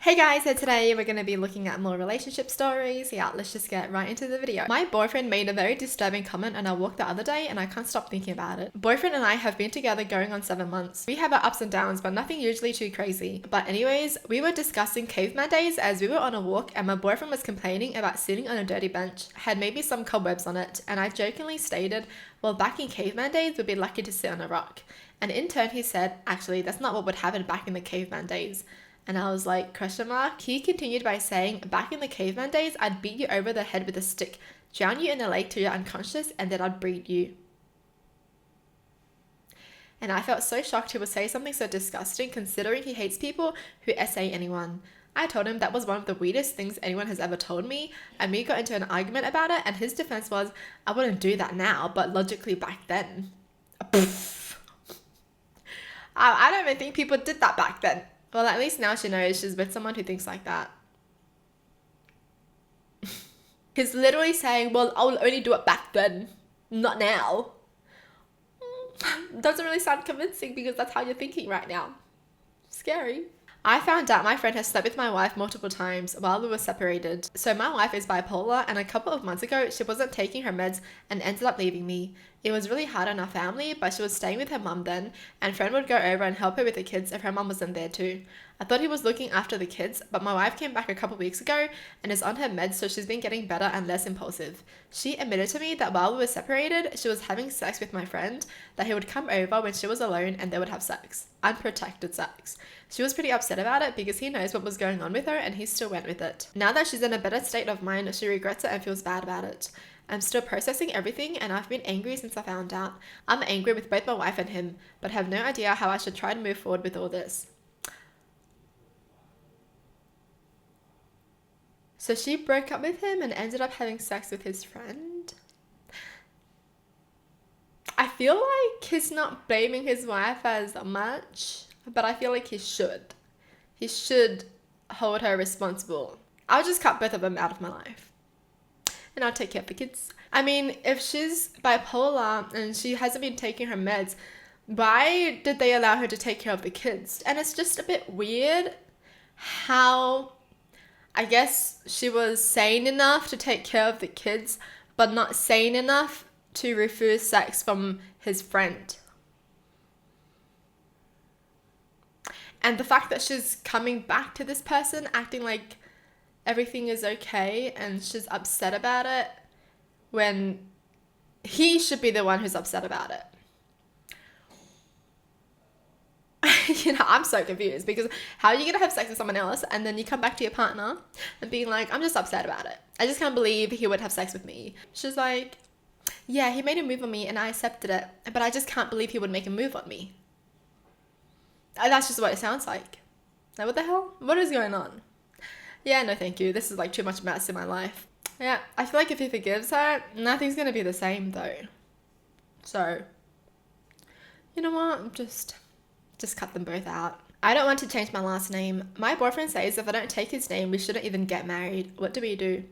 Hey guys, so today we're going to be looking at more relationship stories. Yeah, let's just get right into the video. My boyfriend made a very disturbing comment on our walk the other day and I can't stop thinking about it. Boyfriend and I have been together going on 7 months. We have our ups and downs, but nothing usually too crazy. But anyways, we were discussing caveman days as we were on a walk and my boyfriend was complaining about sitting on a dirty bench, had maybe some cobwebs on it, and I jokingly stated, well, back in caveman days, we'd be lucky to sit on a rock. And in turn he said, actually, that's not what would happen back in the caveman days. And I was like, question mark? He continued by saying, back in the caveman days, I'd beat you over the head with a stick, drown you in a lake till you're unconscious, and then I'd breed you. And I felt so shocked he would say something so disgusting considering he hates people who SA anyone. I told him that was one of the weirdest things anyone has ever told me, and we got into an argument about it, and his defense was, I wouldn't do that now, but logically back then. I don't even think people did that back then. Well, at least now she knows she's with someone who thinks like that. He's literally saying, well, I'll only do it back then, not now. Doesn't really sound convincing because that's how you're thinking right now. Scary. I found out my friend has slept with my wife multiple times while we were separated. So my wife is bipolar and a couple of months ago she wasn't taking her meds and ended up leaving me. It was really hard on our family, but she was staying with her mum then, and friend would go over and help her with the kids if her mum wasn't there too. I thought he was looking after the kids, but my wife came back a couple weeks ago and is on her meds, so she's been getting better and less impulsive. She admitted to me that while we were separated, she was having sex with my friend, that he would come over when she was alone and they would have sex. Unprotected sex. She was pretty upset about it because he knows what was going on with her and he still went with it. Now that she's in a better state of mind, she regrets it and feels bad about it. I'm still processing everything and I've been angry since I found out. I'm angry with both my wife and him, but have no idea how I should try to move forward with all this. So she broke up with him and ended up having sex with his friend. I feel like he's not blaming his wife as much, but I feel like he should. He should hold her responsible. I'll just cut both of them out of my life. And I'll take care of the kids. I mean, if she's bipolar and she hasn't been taking her meds, why did they allow her to take care of the kids? And it's just a bit weird how, I guess she was sane enough to take care of the kids, but not sane enough to refuse sex from his friend. And the fact that she's coming back to this person acting like everything is okay and she's upset about it when he should be the one who's upset about it. I'm so confused because how are you going to have sex with someone else and then you come back to your partner and being like, I'm just upset about it. I just can't believe he would have sex with me. She's like, yeah, he made a move on me and I accepted it, but I just can't believe he would make a move on me. And that's just what it sounds like. Like, what the hell? What is going on? Yeah, no thank you. This is like too much mess in my life. Yeah, I feel like if he forgives her, nothing's going to be the same though. So, you know what? Just cut them both out. I don't want to change my last name. My boyfriend says if I don't take his name, we shouldn't even get married. What do we do?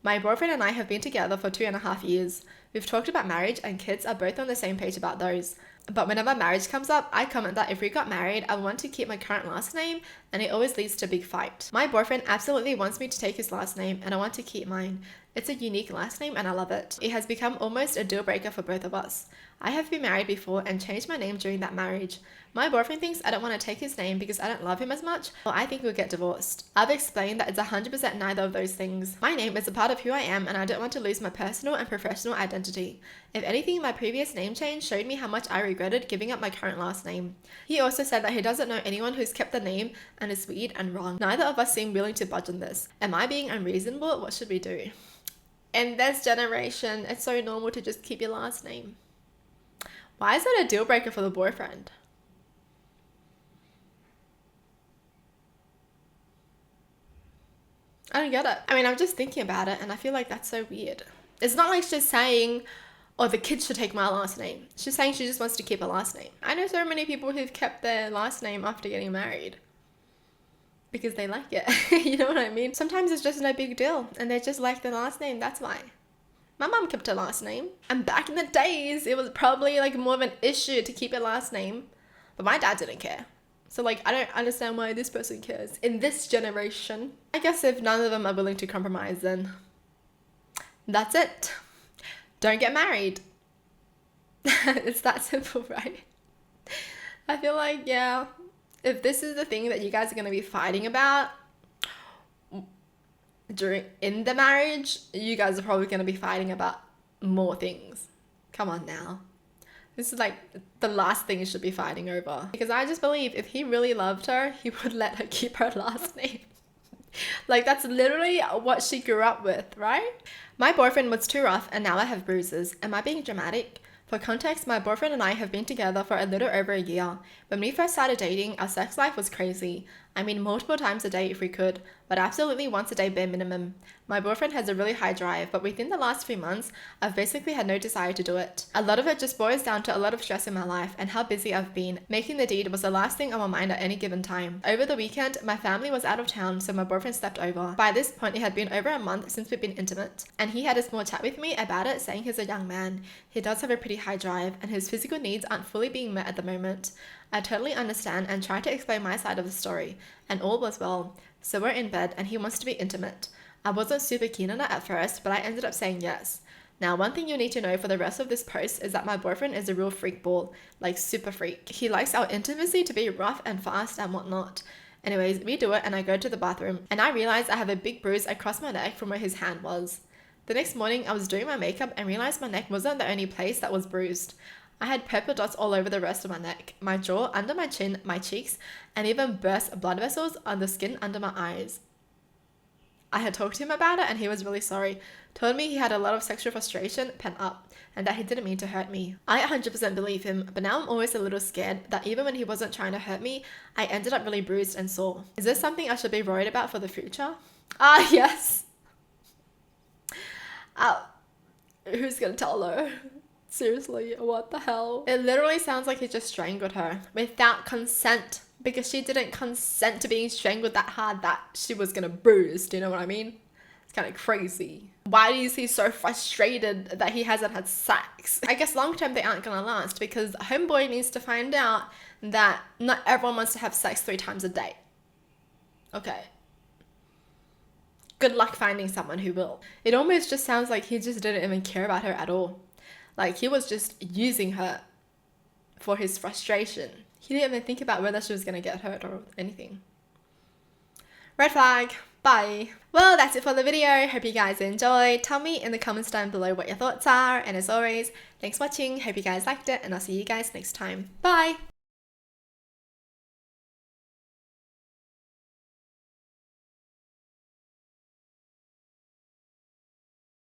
My boyfriend and I have been together for 2.5 years. We've talked about marriage and kids are both on the same page about those. But whenever marriage comes up, I comment that if we got married, I want to keep my current last name and it always leads to a big fight. My boyfriend absolutely wants me to take his last name and I want to keep mine. It's a unique last name and I love it. It has become almost a deal breaker for both of us. I have been married before and changed my name during that marriage. My boyfriend thinks I don't want to take his name because I don't love him as much, or I think we'll get divorced. I've explained that it's 100% neither of those things. My name is a part of who I am and I don't want to lose my personal and professional identity. If anything, my previous name change showed me how much I regretted giving up my current last name. He also said that he doesn't know anyone who's kept the name and is weird and wrong. Neither of us seem willing to budge on this. Am I being unreasonable? What should we do? In this generation, it's so normal to just keep your last name. Why is that a deal breaker for the boyfriend? I don't get it. I mean, I'm just thinking about it and I feel like that's so weird. It's not like she's saying, oh, the kids should take my last name. She's saying she just wants to keep her last name. I know so many people who've kept their last name after getting married because they like it. You know what I mean? Sometimes it's just no big deal and they just like their last name. That's why. My mom kept her last name. And back in the days, it was probably like more of an issue to keep your last name. But my dad didn't care. So like, I don't understand why this person cares in this generation. I guess if none of them are willing to compromise, then that's it. Don't get married. It's that simple, right? I feel like, yeah, if this is the thing that you guys are going to be fighting about in the marriage, you guys are probably going to be fighting about more things. Come on now. This is like the last thing you should be fighting over. Because I just believe if he really loved her, he would let her keep her last name. Like, that's literally what she grew up with, right? My boyfriend was too rough and now I have bruises. Am I being dramatic? For context, my boyfriend and I have been together for a little over a year. When we first started dating, our sex life was crazy. I mean, multiple times a day if we could, but absolutely once a day bare minimum. My boyfriend has a really high drive, but within the last few months, I've basically had no desire to do it. A lot of it just boils down to a lot of stress in my life and how busy I've been. Making the deed was the last thing on my mind at any given time. Over the weekend, my family was out of town, so my boyfriend slept over. By this point, it had been over a month since we've been intimate, and he had a small chat with me about it, saying he's a young man. He does have a pretty high drive, and his physical needs aren't fully being met at the moment. I totally understand and try to explain my side of the story, and all was well. So we're in bed and he wants to be intimate. I wasn't super keen on it at first, but I ended up saying yes. Now, one thing you need to know for the rest of this post is that my boyfriend is a real freak ball, like super freak. He likes our intimacy to be rough and fast and whatnot. Anyways, we do it and I go to the bathroom and I realize I have a big bruise across my neck from where his hand was. The next morning, I was doing my makeup and realized my neck wasn't the only place that was bruised. I had pepper dots all over the rest of my neck, my jaw, under my chin, my cheeks, and even burst blood vessels on the skin under my eyes. I had talked to him about it and he was really sorry. Told me he had a lot of sexual frustration pent up and that he didn't mean to hurt me. I 100% believe him, but now I'm always a little scared that even when he wasn't trying to hurt me, I ended up really bruised and sore. Is this something I should be worried about for the future? Ah, yes. Who's gonna tell her? Seriously, what the hell? It literally sounds like he just strangled her without consent, because she didn't consent to being strangled that hard that she was gonna bruise. Do you know what I mean? It's kind of crazy. Why is he so frustrated that he hasn't had sex? I guess long term they aren't gonna last because homeboy needs to find out that not everyone wants to have sex 3 times a day. Okay. Good luck finding someone who will. It almost just sounds like he just didn't even care about her at all. Like, he was just using her for his frustration. He didn't even think about whether she was going to get hurt or anything. Red flag. Bye. Well, that's it for the video. Hope you guys enjoyed. Tell me in the comments down below what your thoughts are. And as always, thanks for watching. Hope you guys liked it. And I'll see you guys next time. Bye.